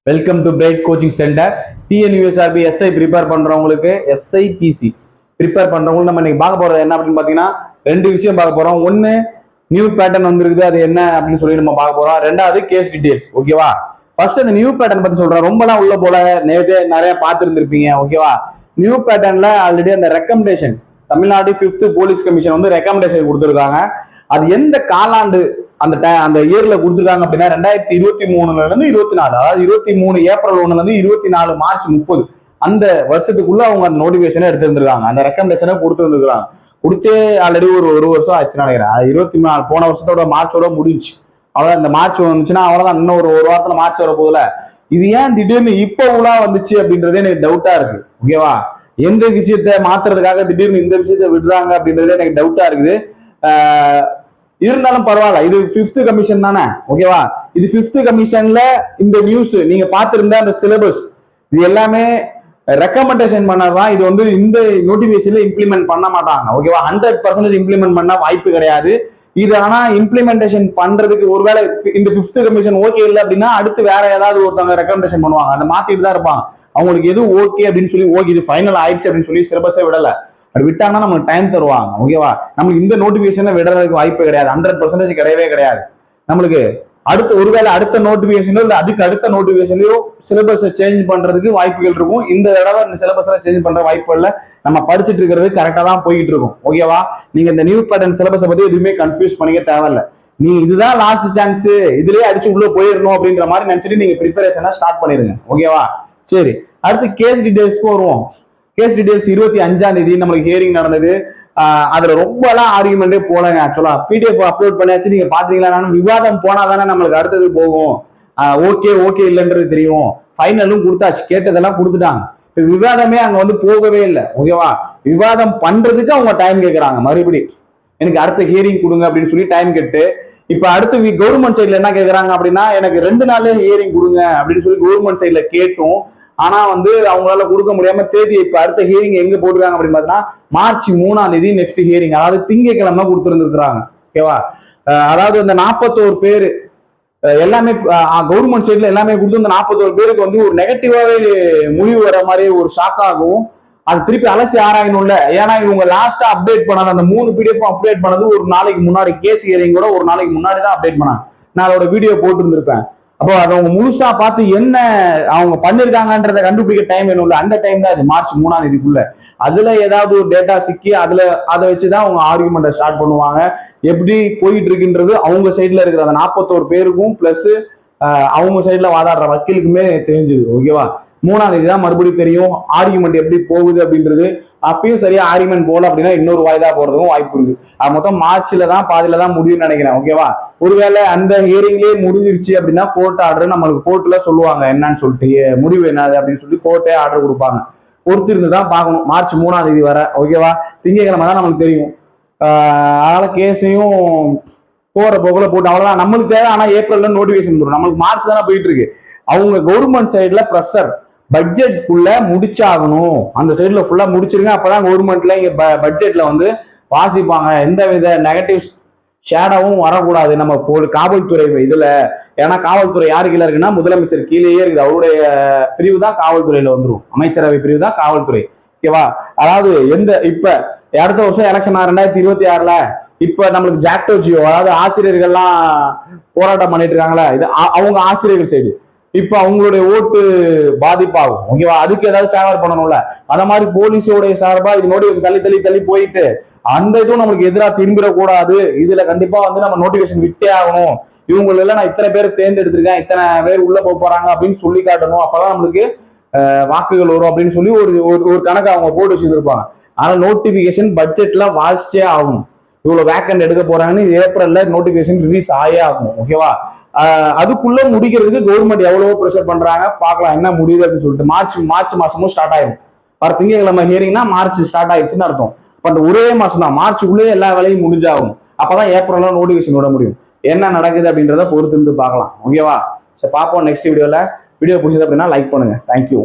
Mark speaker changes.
Speaker 1: Welcome to bright coaching centre. TNUSRB SI prepare பண்றவங்களுக்கு, SI PC prepare பண்றவங்களுக்கு நம்ம இன்னைக்கு பார்க்க போறது என்ன அப்படின்னு பாத்தீங்கன்னா, ரெண்டு விஷயம் பார்க்க போறோம். ஒன்னு, நியூ பேட்டர்ன் வந்துருக்குது, அது என்ன அப்படின்னு சொல்லி நம்ம பார்க்க போறோம். ரெண்டாவது, கேஸ் டீடைல்ஸ். ஓகேவா? ஃபர்ஸ்ட் அந்த நியூ பேட்டர்ன் பத்தி சொல்றேன். ரொம்பலாம் உள்ள போல, நேரத்தே நிறைய பார்த்துருந்துருப்பீங்க. ஓகேவா? நியூ பேட்டர்ன்ல ஆல்ரெடி அந்த recommendation, Tamil Nadu 5th police commission வந்து ரெக்கமெண்டேஷன் கொடுத்துருக்காங்க. அது எந்த காலாண்டு அந்த இயர்ல கொடுத்துருக்காங்க அப்படின்னா 2023ல இருந்து 24, அதாவது 23 ஏப்ரல் 1ல இருந்து 24 மார்ச் 30 அந்த வருஷத்துக்குள்ள அவங்க அந்த நோட்டிபிகேஷனை எடுத்திருந்திருக்காங்க. அந்த ரெக்கமெண்டேஷனை கொடுத்துருந்துருக்காங்க. கொடுத்தே ஆல்ரெடி ஒரு வருஷம் ஆச்சுன்னு நினைக்கிறேன். 24 போன வருஷத்தோட மார்ச்சோட முடிஞ்சு. அவ்வளவுதான். இந்த மார்ச் வந்துச்சுன்னா அவ்வளவுதான். இன்னும் ஒரு வாரத்துல மார்ச் வர போதுல. இது ஏன் திடீர்னு இப்ப உலா வந்துச்சு அப்படின்றதே எனக்கு டவுட்டா இருக்கு. ஓகேவா? எந்த விஷயத்த மாத்துறதுக்காக திடீர்னு இந்த விஷயத்த விடுறாங்க அப்படின்றதே எனக்கு டவுட்டா இருக்குது. இருந்தாலும் பரவாயில்ல, இது 5th கமிஷன் தானே. ஓகேவா? இது 5th கமிஷன்ல இந்த நியூஸ் நீங்க பார்த்திருந்த அந்த சிலபஸ் இது எல்லாமே ரெக்கமெண்டேஷன் பண்ணதான். இது வந்து இந்த நோட்டிபிகேஷன்ல இம்ப்ளிமெண்ட் பண்ண மாட்டாங்க. ஓகேவா? 100% இம்ப்ளிமெண்ட் பண்ண வாய்ப்பு கிடையாது. இது ஆனா இம்ப்ளிமெண்டேஷன் பண்றதுக்கு ஒருவேளை இந்த 5th கமிஷன் ஓகே இல்லை அப்படின்னா அடுத்து வேற ஏதாவது ஒருத்தவங்க ரெக்கமெண்டேஷன் பண்ணுவாங்க. அதை மாத்திட்டு தான் இருப்பாங்க. அவங்களுக்கு எது ஓகே அப்படின்னு சொல்லி, ஓகே இது ஃபைனல் ஆயிடுச்சு அப்படின்னு சொல்லி சிலபஸை விடல. அது விட்டாங்கன்னா நமக்கு டைம் தருவாங்க. ஓகேவா? நம்மளுக்கு இந்த நோட்டிபிகேஷனை விடுறதுக்கு வாய்ப்பு கிடையாது. 100% கிடையவே கிடையாது. நம்மளுக்கு ஒருவேளை அடுத்த நோட்டிபிகேஷனோ இல்ல அதுக்கு அடுத்த நோட்டிபிகேஷன்லயோ சிலபஸை சேஞ்ச் பண்றதுக்கு வாய்ப்புகள் இருக்கும். இந்த தடவை இந்த சிலபஸ் சேஞ்ச் பண்ற வாய்ப்பு இல்லை. நம்ம படிச்சுட்டு இருக்கிறது கரெக்டா தான் போயிட்டு இருக்கும். ஓகேவா? நீங்க இந்த நியூ பேட்டர்ன் சிலபஸை பத்தி எதுவுமே கன்ஃபியூஸ் பண்ணிக்க தேவையில்லை. நீ இதுதான் லாஸ்ட் சான்ஸ், இதுலயே அடிச்சு உள்ள போயிடணும் அப்படின்ற மாதிரி நினைச்சிட்டு நீங்க ப்ரிப்பரேஷனை ஸ்டார்ட் பண்ணிருங்க. ஓகேவா? சரி, அடுத்து கேஸ் டீடைல்ஸ்க்கு வருவோம். கேஸ் டீடைல்ஸ் 25ஆம் தேதி நம்மளுக்கு ஹியரிங் நடந்தது. அதுல ரொம்ப எல்லாம் ஆர்குமெண்டே போலங்க. ஆக்சுவலா பிடிஎஃப் அப்லோட் பண்ணியாச்சு. நீங்க பாத்தீங்களா? விவாதம் போனாதானே நம்மளுக்கு அடுத்தது போகும். ஓகே இல்லைன்றது தெரியும். ஃபைனலும் கொடுத்தாச்சு, கேட்டதெல்லாம் கொடுத்துட்டாங்க. விவாதமே அங்க வந்து போகவே இல்லை. ஓகேவா? விவாதம் பண்றதுக்கு அவங்க டைம் கேட்கறாங்க. மறுபடி எனக்கு அடுத்த ஹியரிங் கொடுங்க அப்படின்னு சொல்லி டைம் கேட்டு, இப்ப அடுத்து கவர்மெண்ட் சைட்ல என்ன கேட்கறாங்க அப்படின்னா, எனக்கு 2 நாளே ஹியரிங் கொடுங்க அப்படின்னு சொல்லி கவர்மெண்ட் சைட்ல கேட்டும், ஆனா வந்து அவங்களால கொடுக்க முடியாம தேதி இப்ப அடுத்த ஹியரிங் எங்க போட்டுருக்காங்க அப்படின்னு பாத்தீங்கன்னா மார்ச் 3ஆம் தேதி நெக்ஸ்ட் ஹியரிங், அதாவது திங்கட்கிழமை கொடுத்துருந்துருக்காங்க. ஓகேவா? அதாவது அந்த 41 பேரு எல்லாமே கவர்மெண்ட் சைட்ல எல்லாமே கொடுத்து அந்த 41 பேருக்கு வந்து ஒரு நெகட்டிவாவே முடிவு வர மாதிரி ஒரு ஷாக் ஆகும். அது திருப்பி அலசி ஆராயணும்ல. ஏன்னா இவங்க லாஸ்டா அப்டேட் பண்ணாத அந்த 3 பிடிஎஃப் அப்டேட் பண்ணது ஒரு நாளைக்கு முன்னாடி, கேஸ் ஹியரிங் கூட ஒரு நாளைக்கு முன்னாடி தான் அப்டேட் பண்ணாங்க. நான் அதோட வீடியோ போட்டு இருந்திருப்பேன். அப்போ அதை அவங்க முழுசா பார்த்து என்ன அவங்க பண்ணிருக்காங்கன்றத கண்டுபிடிக்க டைம் வேணும்ல. அந்த டைம் தான் இது மார்ச் 3ஆம் தேதிக்குள்ள. அதுல ஏதாவது ஒரு டேட்டா சிக்கி அதை வச்சுதான் அவங்க ஆர்குமெண்ட்டை ஸ்டார்ட் பண்ணுவாங்க. எப்படி போயிட்டு இருக்குன்றது அவங்க சைட்ல இருக்கிற அந்த 41 பேருக்கும் பிளஸ் அவங்க சைட்ல வாதாடுற வக்கீலுக்குமே தெரிஞ்சுது. ஓகேவா? 3ஆம் தேதி தான் மறுபடியும் தெரியும் ஆர்குமெண்ட் எப்படி போகுது அப்படின்றது. அப்பயும் சரியா ஆர்குமெண்ட் போல அப்படின்னா இன்னொரு வாய்தா போறதுக்கும் வாய்ப்பு இருக்கு. அது மொத்தம் மார்ச்ல தான் பாதியில தான் முடியும்னு நினைக்கிறேன். ஓகேவா? ஒருவேளை அந்த ஹியரிங்லயே முடிஞ்சிருச்சு அப்படின்னா கோர்ட் ஆர்டர் நம்மளுக்கு கோர்ட்ல சொல்லுவாங்க என்னன்னு சொல்லிட்டு, முடிவு என்னது அப்படின்னு சொல்லி கோர்ட்டே ஆர்டர் கொடுப்பாங்க. பொறுத்திருந்து தான் பார்க்கணும் மார்ச் 3ஆம் தேதி வர. ஓகேவா? திங்கட்கிழமை தான் நமக்கு தெரியும். அதனால கேஸையும் போற போக்குல போட்டு அவ்வளவுதான். நம்மளுக்கு தேவை ஆனா ஏப்ரல்ல நோட்டிபிகேஷன் வந்துடும். நம்மளுக்கு மார்ச் தானே போயிட்டு இருக்கு. அவங்க கவர்மெண்ட் சைட்ல ப்ரெஷர் பட்ஜெட்குள்ள முடிச்சாகணும். அந்த சைட்ல ஃபுல்லா முடிச்சிருங்க. அப்பதான் கவர்மெண்ட்ல இங்க பட்ஜெட்ல வந்து வாசிப்பாங்க. எந்த வித நெகட்டிவ் ஷேடாவும் வரக்கூடாது நம்ம காவல்துறை இதுல. ஏன்னா காவல்துறை யாரு கீழே இருக்குன்னா முதலமைச்சர் கீழேயே இருக்குது. அவருடைய பிரிவு தான் காவல்துறையில வந்துடும். அமைச்சரவை பிரிவு தான் காவல்துறை. ஓகேவா? அதாவது இப்ப அடுத்த வருஷம் எலெக்ஷன் 2026ல இப்ப நம்மளுக்கு ஜாக்டோ ஜியோ, அதாவது ஆசிரியர்கள்லாம் போராட்டம் பண்ணிட்டு இருக்காங்களா, இது அவங்க ஆசிரியர்கள் சைடு. இப்ப அவங்களுடைய ஓட்டு பாதிப்பாகும். ஓகேவா? அதுக்கு ஏதாவது ஃபேவர் பண்ணணும்ல. அந்த மாதிரி போலீஸோடைய சார்பா இது நோட்டிபிகேஷன் தள்ளி போயிட்டு அந்த இதுவும் நம்மளுக்கு எதிராக திரும்பிடக்கூடாது. இதுல கண்டிப்பா வந்து நம்ம நோட்டிபிகேஷன் விட்டே ஆகணும். இவங்க எல்லாம் நான் இத்தனை பேர் தேர்ந்தெடுத்திருக்கேன், இத்தனை பேர் உள்ள போறாங்க அப்படின்னு சொல்லி காட்டணும். அப்பதான் நம்மளுக்கு வாக்குகள் வரும் அப்படின்னு சொல்லி ஒரு கணக்கு அவங்க போட்டு வச்சுருப்பாங்க. ஆனா நோட்டிபிகேஷன் பட்ஜெட்ல வாசிச்சே ஆகணும். இவ்வளவு வேக்கண்ட் எடுக்க போறாங்கன்னு ஏப்ரல்ல நோட்டிபிகேஷன் ரிலீஸ் ஆகே ஆகும். ஓகேவா? அதுக்குள்ள முடிக்கிறதுக்கு கவர்மெண்ட் எவ்வளவோ ப்ரெஷர் பண்றாங்க. பார்க்கலாம் என்ன முடியுது அப்படின்னு சொல்லிட்டு. மார்ச் மாசமும் ஸ்டார்ட் ஆயிடும். வர திங்கட்கிழமை ஹியரிங்னா மார்ச் ஸ்டார்ட் ஆயிடுச்சுன்னு அர்த்தம். அப்ப அந்த ஒரே மாசம் தான், மார்ச்சுக்குள்ளே எல்லா வேலையும் முடிஞ்சாகும். அப்பதான் ஏப்ரல்ல நோட்டிபிகேஷன் விட முடியும். என்ன நடக்குது அப்படின்றத பொறுத்து இருந்து பார்க்கலாம். ஓகேவா? சரி, பார்ப்போம் நெக்ஸ்ட் வீடியோல. வீடியோ பிடிச்சது அப்படின்னா லைக் பண்ணுங்க. தேங்க்யூ.